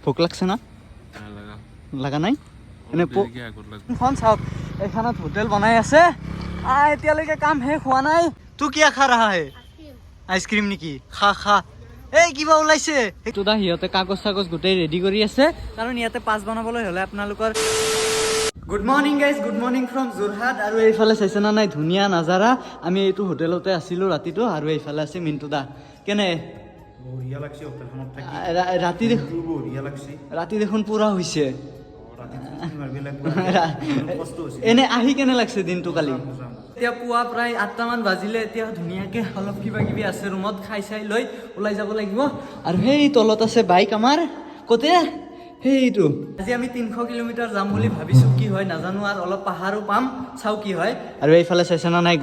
ভোক লাগছে না লাগা নাই এনে খন চাওক এইখানত হোটেল বনাই আছে এতিয়ালৈকে কাম শেষ হোৱা নাই তু কিয়া খা ৰাহা হে আইচক্ৰীম নেকি খা খা এই কিবা ওলাইছে এইটো দা সিহঁতে কাগজ চাগজ গোটেই ৰেডি কৰি আছে কাৰণ ইয়াতে পাছ বনাবলৈ হ'লে আপোনালোকৰ good morning guys good morning from Jorhat আৰু এইফালে চাইছে না নাই ধুনীয়া নাজাৰা আমি এইটো হোটেলতে আছিলোঁ ৰাতিটো আৰু এইফালে আছে মিণ্টু দা কেনে ৰাতি দেখোন পুৰা হৈছে এনে আহি কেনে লাগছে দিনটো কালি এতিয়া পুৱা প্ৰায় 8টা মান বাজিলে এতিয়া ধুনীয়াকে অলপ কিবা কিবি আছে ৰুমত খাই চাই লৈ ওলাই যাব লাগিব আৰু সেই তলত আছে বাইক আমাৰ কতে সেইটো আজি আমি 300 কিলোমিটাৰ যাম বুলি ভাবিছো কি হয় নাজানো আৰু অলপ পাহাৰো পাম চাও কি হয় আৰু এইফালে চাইছে না নাই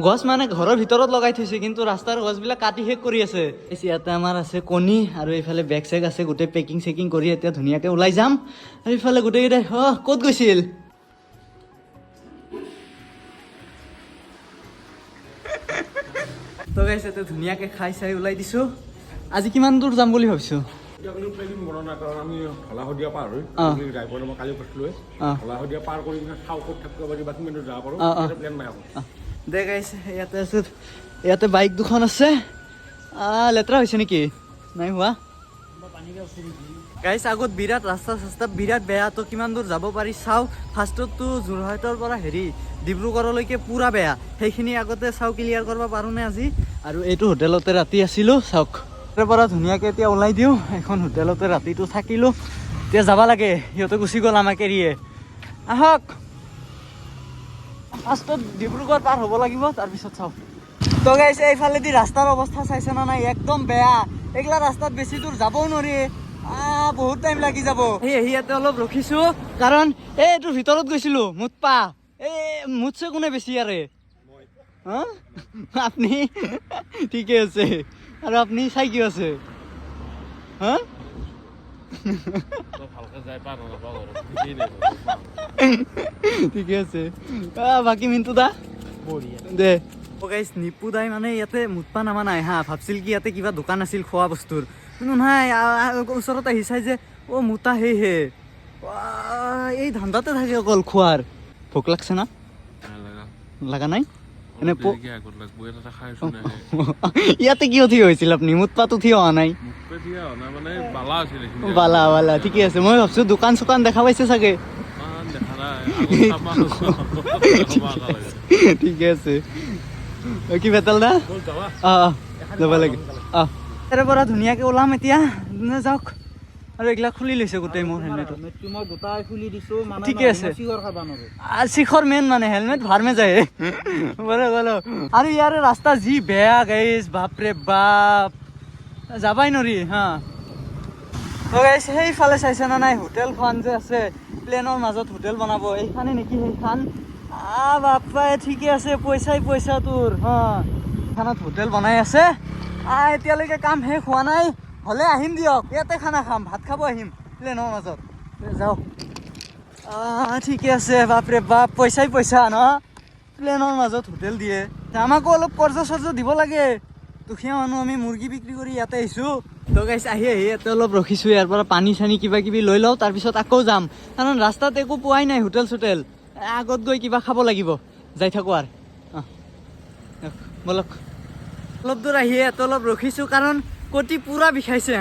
গছ মানে ঘৰৰ ভিতৰত লগাই থৈছে কিন্তু ৰাস্তাৰ গছবিলাক কাটি শেষ কৰি আছে ইয়াতে আমাৰ আছে কণী আৰু এইফালে বেগ চেগ আছে গোটেই পেকিং চেকিং কৰি এতিয়া ধুনীয়াকে ওলাই যাম আৰু এইফালে গোটেইকেইটাই ক'ত গৈছিল তো গাইছ এতিয়া ধুনীয়াকে খাই চাই ওলাই দিছো আজি কিমান দূৰ যাম বুলি ভাবিছো আমি হলাহদিয়া পাৰ হৈ ড্ৰাইভাৰ মই কালি কৈছিলো হলাহদিয়া পাৰ কৰি কিনে চাও ক'ত থাকিব পাৰি বাকী মিনিট যাব পাৰো প্লেন নাই দে গাইছ ইয়াতে আছে ইয়াতে বাইক দুখন আছে লেতেৰা হৈছে নেকি নাই হোৱা গাইছ আগত বিৰাট ৰাস্তা বিৰাট বেয়া তো কিমান দূৰ যাব পাৰি চাও ফাৰ্ষ্টতো যোৰহাটৰ পৰা ডিব্ৰুগড়লৈকে পুৰা বেয়া সেইখিনি আগতে চাও ক্লিয়াৰ কৰিব পাৰো নে আজি আৰু এইটো হোটেলতে ৰাতি আছিলো চাওক তাৰ পৰা ধুনীয়াকে এতিয়া ওলাই দিওঁ এখন হোটেলতে ৰাতিটো থাকিলো এতিয়া যাব লাগে সিহঁতে গুচি গ'ল আমাক এৰিয়ে আহক ফাৰ্ষ্টত ডিব্ৰুগড় পাৰ হ'ব লাগিব তাৰপিছত চাওক তো গাইছ এইফালেদি ৰাস্তাৰ অৱস্থা চাইছে না নাই একদম বেয়া এইগিলা ৰাস্তাত বেছি দূৰ যাবও নোৱাৰি বহুত টাইম লাগি যাব সেই ইয়াতে অলপ ৰখিছো কাৰণ এইটোৰ ভিতৰত গৈছিলো মুতপা মুতছে কোনে বেছি আৰে আপনি ঠিকে আছে আৰু আপনি চাই কি আছে ঠিকে আছে বাকী মিণ্টু দা দে গাইছ নিপু দাই মানে ইয়াতে মুতপা নামা নাই ভাবছিল কি ইয়াতে কিবা দোকান আছিল খোৱা বস্তুৰ কিন্তু নাই ওচৰত আহি চাই যে মুতা হে এই ধান্দাতে থাকে অকল খোৱাৰ ভোক লাগছে না লাগা নাই এনে ইয়াতে কিয় থিয় হৈছিল আপুনি মুতপাতো থিয় হোৱা নাই বালা ঠিকে আছে মই ভাবছো দোকান চোকান দেখা পাইছে চাগে ঠিকে আছে কি বেতাল দা যাব লাগে তাৰে পৰা ধুনীয়াকে ওলাম এতিয়া যাওক আৰু এইগিলা খুলি লৈছে গোটেই মোৰ হেলমেটটো ঠিকে আছে শিখৰ মেইন মানে হেলমেট ভাৰমে যায় বলো আৰু ইয়াৰে ৰাস্তা যি বেয়া গাইছ বাপৰে বাপ যাবাই নৰি গাইছ সেইফালে চাইছে না নাই হোটেলখন যে আছে প্লেনৰ মাজত হোটেল বনাব এইখানে নেকি সেইখান বাপাই ঠিকে আছে পইচা তোৰ এইখানত হোটেল বনাই আছে এতিয়ালৈকে কাম শেষ হোৱা নাই হ'লে আহিম দিয়ক ইয়াতে খানা খাম ভাত খাব আহিম প্লেনৰ মাজত যাওক ঠিকে আছে বাপৰে বাপ পইচা ন প্লেনৰ মাজত হোটেল দিয়ে আমাকো অলপ কৰ্জ দিব লাগে দুখীয়া মানুহ আমি মুৰ্গী বিক্ৰী কৰি ইয়াতে আহিছোঁ তো গাইছ আহি ইয়াতে অলপ ৰখিছোঁ ইয়াৰ পৰা পানী চানী কিবা কিবি লৈ লওঁ তাৰপিছত আকৌ যাম কাৰণ ৰাস্তাত একো পোৱাই নাই হোটেল চোটেল আগত গৈ কিবা খাব লাগিব যাই থাকোঁ আৰু বলক অলপ দূৰ আহি ইয়াতে অলপ ৰখিছোঁ কাৰণ কটি পুৰা বিষাইছে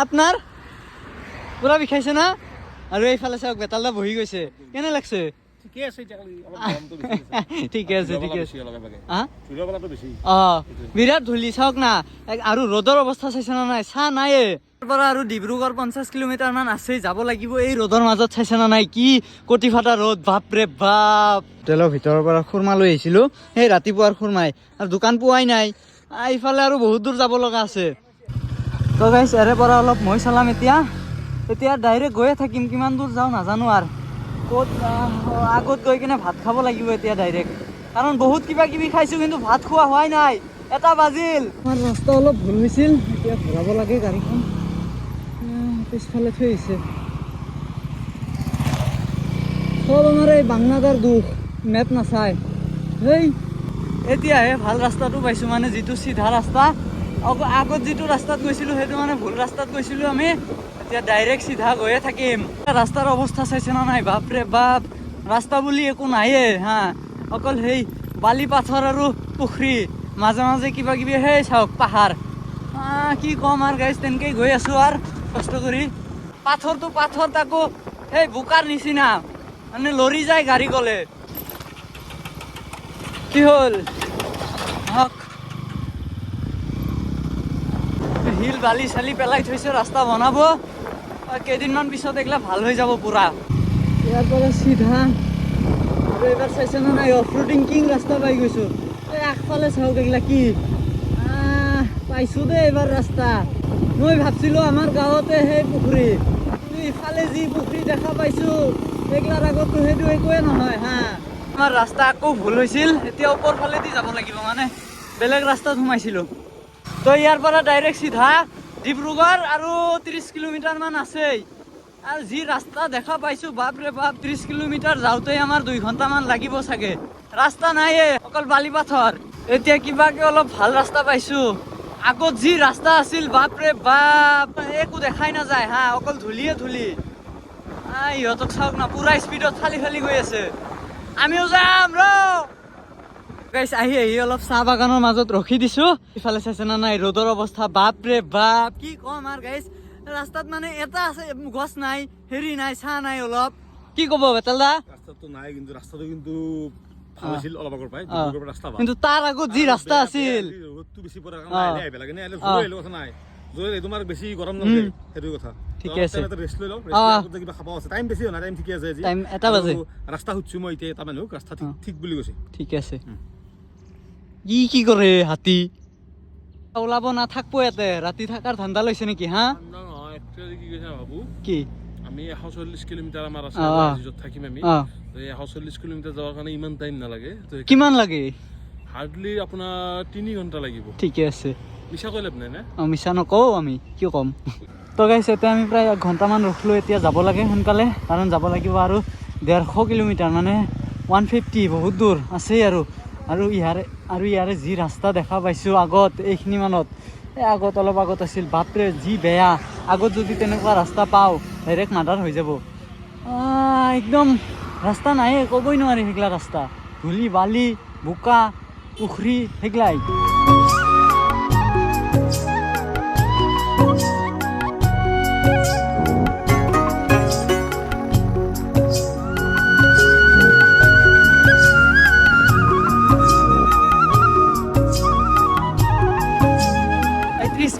আপোনাৰ পুৰা বিষাইছে না আৰু এইফালে চাওক বেতালদা বহি গৈছে কেনে লাগছে ঠিকে আছে বিৰাট ধূলি চাওক না আৰু ৰ'দৰ অৱস্থা চাইছে না নাই চাহ নাই পৰা আৰু ডিব্ৰুগড় 50 কিলোমিটাৰ মান আছে যাব লাগিব এই ৰ'দৰ মাজত চাইছে না নাই কি কটি ফাটা ৰ'দ বাপৰে বাপ হোটেলৰ ভিতৰৰ পৰা খুৰমা লৈ আহিছিলোঁ সেই ৰাতিপুৱাৰ খুৰমাই আৰু দোকান পোৱাই নাই এইফালে আৰু বহুত দূৰ যাব লগা আছে তো গাইছ ইয়াৰে পৰা অলপ মই চলাম এতিয়া ডাইৰেক্ট গৈয়ে থাকিম কিমান দূৰ যাওঁ নাজানো আৰু ক'ত আগত গৈ কিনে ভাত খাব লাগিব এতিয়া ডাইৰেক্ট কাৰণ বহুত কিবা কিবি খাইছোঁ কিন্তু ভাত খোৱা হোৱাই নাই 1 বাজিল আমাৰ ৰাস্তা অলপ ভুল হৈছিল এতিয়া ঘূৰাব লাগে গাড়ীখন পিছফালে থৈ আহিছে সব আমাৰ এই বাংলাদাৰ দুখ মেপ নাচায় এতিয়াহে ভাল ৰাস্তাটো পাইছোঁ মানে যিটো চিধা ৰাস্তা আগত যিটো ৰাস্তাত গৈছিলোঁ সেইটো মানে ভুল ৰাস্তাত গৈছিলোঁ আমি। এতিয়া ডাইৰেক্ট চিধা গৈয়ে থাকিম। ৰাস্তাৰ অৱস্থা চাইছে না নাই? বাপৰে বাপ, ৰাস্তা বুলি একো নাইয়ে হা, অকল সেই বালি পাথৰ আৰু পুখুৰী, মাজে মাজে কিবা কিবি সেই চাওক পাহাৰ। কি ক'ম আৰু গাইজ, তেনেকেই গৈ আছোঁ আৰু কষ্ট কৰি। পাথৰটো পাথৰ, তাকো সেই বোকাৰ নিচিনা, মানে লৰি যায় গাড়ী গ'লে। কি হ'ল হওক, শিল বালি চালি পেলাই থৈছে, ৰাস্তা বনাব কেইদিনমান পিছত এইগিলা ভাল হৈ যাব পুৰা। ইয়াৰ পৰা চিধা আৰু এইবাৰ চাইছে না নাই অফ ৰোডিং কিং ৰাস্তা পাই গৈছোঁ। এই আগফালে চাওক এইগিলা কি পাইছোঁ দেই এইবাৰ ৰাস্তা। মই ভাবছিলোঁ আমাৰ গাঁৱতে সেই পুখুৰী, ইফালে যি পুখুৰী দেখা পাইছোঁ এইগিলাৰ আগতো সেইটো একোৱে নহয় হা। আমাৰ ৰাস্তা আকৌ ভুল হৈছিল, এতিয়া ওপৰ ফালেদি যাব লাগিব, মানে বেলেগ ৰাস্তাত সোমাইছিলোঁ। তো ইয়াৰ পৰা ডাইৰেক্ট চিধা ডিব্ৰুগড় আৰু 30 কিলোমিটাৰমান আছেই। আৰু যি ৰাস্তা দেখা পাইছোঁ বাপৰে বাপ, 30 কিলোমিটাৰ যাওঁতে আমাৰ 2 ঘণ্টামান লাগিব চাগে। ৰাস্তা নাইয়ে, অকল বালি পাথৰ। এতিয়া কিবাকে অলপ ভাল ৰাস্তা পাইছোঁ। আগত যি ৰাস্তা আছিল বাপৰে বাপ, একো দেখাই নাযায় হা, অকল ধূলিয়ে ধূলি। ইহঁতক চাওক না, পুৰা স্পীডত ফালি ফালি গৈ আছে। আমিও যাম ৰ গাইছ। আহি অলপ চাহ বাগানৰ মাজত ৰখি দিছোঁ। ইফালে চাইছে না নাই ৰ'দৰ অৱস্থা, বাপৰে বাপ কি ক'ম আৰু গাইছ। ৰাস্তাত মানে এটা আছে গছ নাই, হেৰি নাই, চাহ নাই অলপ। কি ক'ব বেতাল দা? ৰাস্তাটো নাই, কিন্তু ৰাস্তাটো কিন্তু ভাল আছিল অলপ আগৰ পৰাই। ৰাস্তা ভাল, কিন্তু তাৰ আগত যি ৰাস্তা আছিল, ৰ'দটো বেছি পৰাৰ কাৰণে আহিব লাগে নে আহিলে কথা নাই। তোমাৰ বেছি গৰম নালাগে, সেইটো কথা। ঠিকে আছে, ৰেষ্ট লৈ লওঁ, ৰেষ্ট কিবা খাব আছে। টাইম বেছি হোৱা নাই, টাইম ঠিকে আছে। টাইম 1 বাজে। ৰাস্তা সুধিছোঁ মই এতিয়া, এটা মানুহ ৰাস্তা ঠিক বুলি কৈছে। ঠিকে আছে। কি কৰে হাতী? ওলাব নাথাকবো ইয়াতে, ৰাতি থাকাৰ ধান্দা লৈছে নেকি হা? কি কৈছে ভাবো, কি আমি 140 কিলোমিটাৰ আমাৰ আছে, য'ত থাকিম আমি। 140 কিলোমিটাৰ যাবৰ কাৰণে ইমান টাইম নালাগে। কিমান লাগে? হাৰ্ডলি আপোনাৰ 3 ঘণ্টা লাগিব। ঠিকে আছে, মিছা কৈ লাভ নাই না। মিছা নকওঁ, আমি কি ক'ম। তো গাইছ, এতিয়া আমি প্ৰায় 1 ঘণ্টামান ৰখিলোঁ। এতিয়া যাব লাগে সোনকালে, কাৰণ যাব লাগিব আৰু 150 কিলোমিটাৰ, মানে 150, বহুত দূৰ আছেই। আৰু ইয়াৰে যি ৰাস্তা দেখা পাইছোঁ আগত, এইখিনি মানত, আগত অলপ আগত আছিল, বাপৰে যি বেয়া। আগত যদি তেনেকুৱা ৰাস্তা পাওঁ ডাইৰেক্ট মাৰ্ডাৰ হৈ যাব। একদম ৰাস্তা নাইয়ে, ক'বই নোৱাৰি সেইগিলা ৰাস্তা, ধূলি বালি বোকা পুখুৰী সেইগিলাই।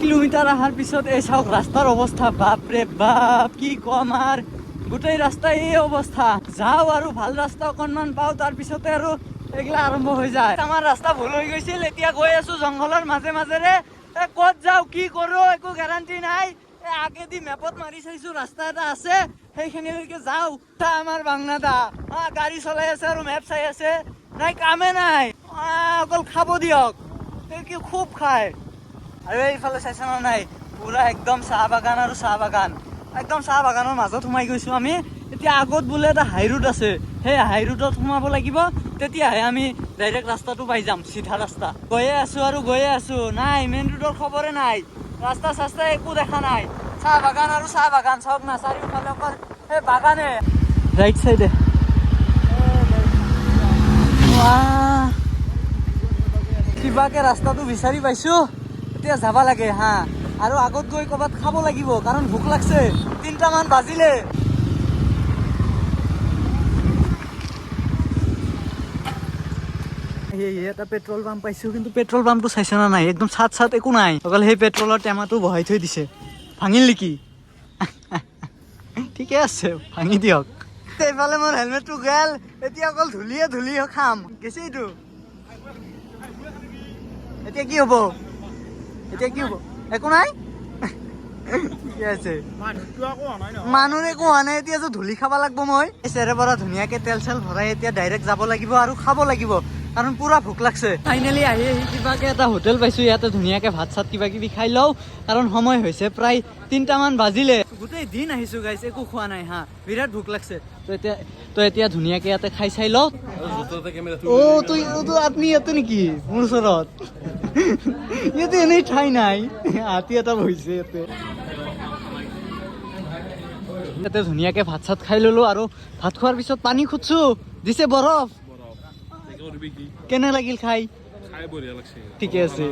কিলোমিটাৰ অহাৰ পিছত এই চাওক ৰাস্তাৰ অৱস্থা, বাপৰে বাপ কি ক'ম আৰু, গোটেই ৰাস্তা এই অৱস্থা। যাওঁ আৰু ভাল ৰাস্তা অকণমান পাওঁ, তাৰপিছতে আৰু এইগিলা আৰম্ভ হৈ যায়। আমাৰ ৰাস্তা ভুল হৈ গৈছিল, এতিয়া গৈ আছোঁ জংঘলৰ মাজে মাজেৰে। ক'ত যাওঁ কি কৰোঁ একো গেৰাণ্টি নাই। আগেদি মেপত মাৰি চাইছোঁ ৰাস্তা এটা আছে, সেইখিনিলৈকে যাওঁ। আমাৰ বাংনাদা গাড়ী চলাই আছে আৰু মেপ চাই আছে, নাই কামে নাই, অকল খাব দিয়ক, কি খুব খায়। আৰু এইফালে চাইছে না নাই, পুৰা একদম চাহ বাগান আৰু চাহ বাগান, একদম চাহ বাগানৰ মাজত সোমাই গৈছোঁ আমি। এতিয়া আগত বোলে এটা হাই ৰোড আছে, সেই হাই ৰোডত সোমাব লাগিব, তেতিয়াহে আমি ডাইৰেক্ট ৰাস্তাটো পাই যাম, চিধা ৰাস্তা। গৈয়ে আছোঁ আৰু গৈয়ে আছোঁ, নাই মেইন ৰোডৰ খবৰে নাই, ৰাস্তা চাস্তা একো দেখা নাই। চাহ বাগান আৰু চাহ বাগান, চাওক না চাৰিওফালে অকল সেই বাগানে। ৰাইট চাইডে কিবাকে ৰাস্তাটো বিচাৰি পাইছোঁ, এতিয়া যাব লাগে হা। আৰু আগত গৈ ক'ৰবাত খাব লাগিব, কাৰণ ভোক লাগছে, 3টামান বাজিলে। এটা পেট্ৰল পাম্প পাইছোঁ, কিন্তু পেট্ৰল পাম্পটো চাইছে না নাই, একদম চাট একো নাই, অকল সেই পেট্ৰলৰ টেমাটো বহাই থৈ দিছে। ভাঙিল নেকি? ঠিকে আছে, ভাঙি দিয়ক। এইফালে মোৰ হেলমেটটো গেল, এতিয়া অকল ধূলিয়ে খাম, গেছে এইটো। এতিয়া কি হ'ব? একো নাই, ঠিকে আছে। মানুহৰ একো হোৱা নাই, এতিয়া ধূলি খাব লাগিব মই। চেৰে পৰা ধুনীয়াকে তেল চেল ভৰাই এতিয়া ডাইৰেক্ট যাব লাগিব আৰু খাব লাগিব। কাৰণ পুৰা ভোক লাগছে ফাইনেলি আহি কিবাকে এটা হোটেল পাইছো ইয়াতে ধুনীয়াকে ভাত চাত কিবা কিবি খাই লওঁ কাৰণ সময় হৈছে প্ৰায় 3টামান বাজিলে গোটেই দিন আহিছো গাইছ একো খোৱা নাই হা বিৰাট ভোক লাগছে তো এতিয়া ধুনীয়াকে ইয়াতে খাই চাই লওঁ তুই আপনি ইয়াতে নেকি মোৰ ওচৰত ইয়াতে এনেই ঠাই নাই হাতী এটা বহিছে ইয়াতে ধুনীয়াকে ভাত চাত খাই ললো আৰু ভাত খোৱাৰ পিছত পানী খুঁজছো দিছে বৰফ কেনে লাগিল খাই ঠিকে আছে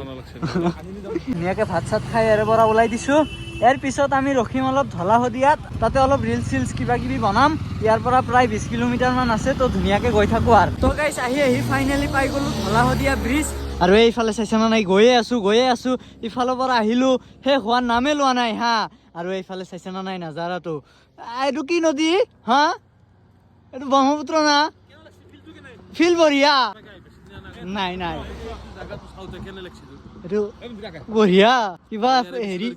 ধুনীয়াকে ভাত চাত খাই ইয়াৰে পৰা ওলাই দিছো ইয়াৰ পিছত আমি ৰখিম অলপ ধলা শদিয়াত তাতে অলপ ৰিলচ চিলচ কিবা কিবি বনাম ইয়াৰ পৰা প্ৰায় 20 কিলোমিটাৰ মান আছে তো ধুনীয়াকে গৈ থাকো আৰু তো গাইছ আহি ফাইনেলি পাই গলো ধলা শদিয়া ব্ৰিজ আৰু এইফালে চাইছে না নাই গৈয়ে আছো ইফালৰ পৰা আহিলো শেষ হোৱাৰ নামে লোৱা নাই হা আৰু এইফালে চাইছে না নাই নাজাৰাটো এইটো কি নদী হা এইটো ব্ৰহ্মপুত্ৰ না ফিল বঢ়িয়া নাই এইটো বঢ়িয়া কিবা হেৰি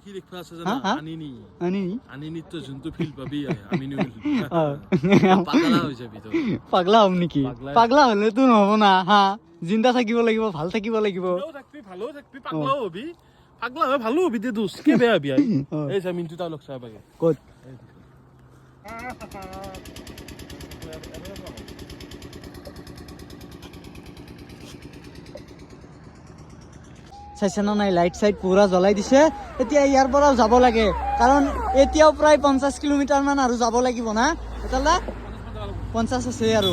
পাগলা হম নেকি পাগলা হলেতো নহব না হা জিন্দা থাকিব লাগিব ভাল থাকিব লাগিব ভালো হবি দে দোষ কে বেয়া বিয়া এই মিন্টু তা লগ চাই পাগে ক'ত চাইছে না নাই লাইট চাইট পুৰা জ্বলাই দিছে এতিয়া ইয়াৰ পৰাও যাব লাগে কাৰণ এতিয়াও প্ৰায় 50 কিলোমিটাৰ মান আৰু যাব লাগিব না এটালা 50 আছে আৰু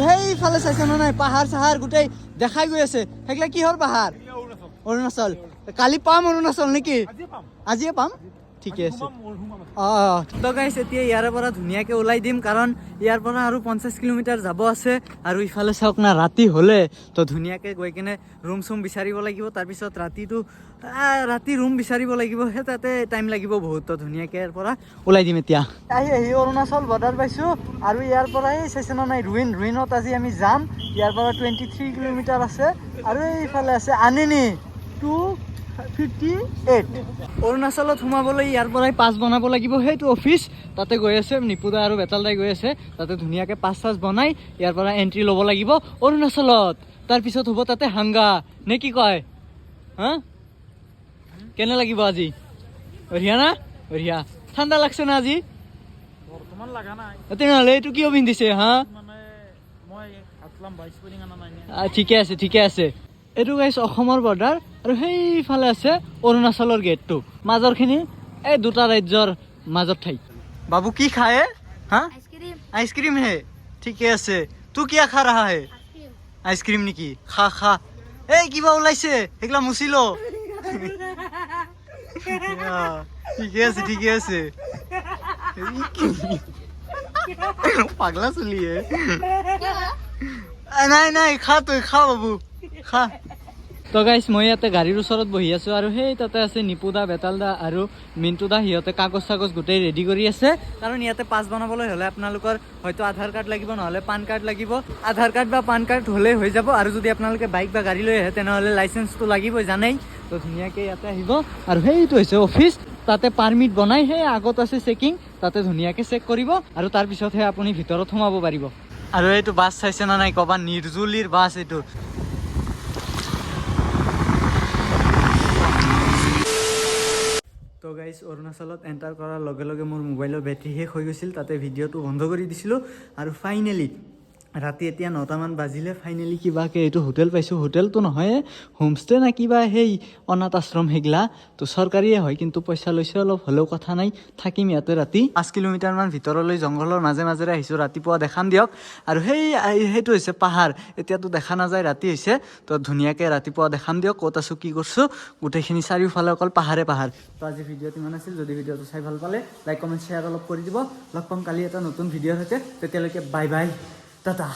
সেইফালে চাইছে না নাই পাহাৰ চাহাৰ গোটেই দেখাই গৈ আছে সেইগিলা কিহৰ পাহাৰ অৰুণাচল কালি পাম অৰুণাচল নেকি আজিয়ে পাম ঠিকে আছে তো গাইছ এতিয়া ইয়াৰে পৰা ধুনীয়াকে ওলাই দিম কাৰণ ইয়াৰ পৰা আৰু 50 কিলোমিটাৰ যাব আছে আৰু ইফালে চাওক না ৰাতি হলে তো ধুনীয়াকে গৈ কিনে ৰুম চুম বিচাৰিব লাগিব তাৰপিছত ৰাতি ৰুম বিচাৰিব লাগিব সেই তাতে টাইম লাগিব বহুত তো ধুনীয়াকে ইয়াৰ পৰা ওলাই দিম এতিয়া আহি অৰুণাচল বৰ্ডাৰ পাইছো আৰু ইয়াৰ পৰা এই চাইছে না নাই ৰুইনত আজি আমি যাম ইয়াৰ পৰা 23 কিলোমিটাৰ আছে আৰু এইফালে আছে আনিনি 258 অৰুণাচলত সোমাবলৈ ইয়াৰ পৰাই পাছ বনাব লাগিব সেইটো অফিচ তাতে গৈ আছে নিপুদা আৰু বেতালদাই গৈ আছে তাতে ধুনীয়াকে পাছ চাছ বনাই ইয়াৰ পৰা এন্ট্ৰি ল'ব লাগিব অৰুণাচলত তাৰপিছত হ'ব তাতে হাংগা নে কি কয় হা কেনে লাগিব আজি বঢ়িয়া না বঢ়িয়া ঠাণ্ডা লাগছে না আজি বৰ্তমান লাগা নাই তেনেহ'লে এইটো কিয় পিন্ধিছে হা মানে মই হাতলাম বাইছ পৰি আনা নাই ঠিকে আছে এইটো গাইছ অসমৰ বৰ্ডাৰ আৰু সেইফালে আছে অৰুণাচলৰ গেটটো মাজৰখিনি এই দুটা ৰাজ্যৰ মাজত ঠাই বাবু কি খায় হা আইসক্রিম হে ঠিকে আছে তু কিয়া খা রাহা হে আইসক্রিম নেকি খা এই কিবা ওলাইছে এগুলা মুছিলো ঠিকে আছে পাগলা চলিয়ে নাই খা তুই খা বাবু খা তো গাইছ মই ইয়াতে গাড়ীৰ ওচৰত বহি আছো আৰু সেই তাতে আছে নিপুদা বেতালদা আৰু মিন্টুদা সিহঁতে কাগজ চাগজ গোটেই ৰেডি কৰি আছে কাৰণ ইয়াতে পাছ বনাবলৈ হ'লে আপোনালোকৰ হয়তো আধাৰ কাৰ্ড লাগিব নহ'লে পান কাৰ্ড লাগিব আধাৰ কাৰ্ড বা পান কাৰ্ড হ'লে হৈ যাব আৰু যদি আপোনালোকে বাইক বা গাড়ী লৈ আহে তেনেহ'লে লাইচেন্সটো লাগিবই জানেই তো ধুনীয়াকৈ ইয়াতে আহিব আৰু সেইটো হৈছে অফিচ তাতে পাৰ্মিট বনাই সেই আগত আছে চেকিং তাতে ধুনীয়াকৈ চেক কৰিব আৰু তাৰপিছতহে আপুনি ভিতৰত সোমাব পাৰিব আৰু এইটো বাছ চাইছে না নাই ক'বা নিৰ্জুলিৰ বাছ এইটো তো গাইজ অৰুণাচলত এণ্টাৰ কৰাৰ লগে লগে মোৰ মোবাইলৰ বেটাৰী শেষ হৈ গৈছিল তাতে ভিডিঅ'টো বন্ধ কৰি দিছিলোঁ আৰু ফাইনেলি ৰাতি এতিয়া 9টামান বাজিলে ফাইনেলি কিবাকৈ এইটো হোটেল পাইছোঁ হোটেলটো নহয় হোমষ্টে না কিবা সেই অনাথ আশ্ৰম সেইগিলা তো চৰকাৰীয়ে হয় কিন্তু পইচা লৈছে অলপ হ'লেও কথা নাই থাকিম ইয়াতে ৰাতি 5 কিলোমিটাৰমান ভিতৰলৈ জংঘলৰ মাজেৰে আহিছোঁ ৰাতিপুৱা দেখাম দিয়ক আৰু সেইটো হৈছে পাহাৰ এতিয়াতো দেখা নাযায় ৰাতি হৈছে তো ধুনীয়াকৈ ৰাতিপুৱা দেখাম দিয়ক ক'ত আছোঁ কি কৰিছোঁ গোটেইখিনি চাৰিওফালে অকল পাহাৰ তো আজি ভিডিঅ'টো ইমান আছিল যদি ভিডিঅ'টো চাই ভাল পালে লাইক কমেণ্ট শ্বেয়াৰ অলপ কৰি দিব লগ পাম কালি এটা নতুন ভিডিঅ' থাকে তেতিয়ালৈকে বাই বাই টাটা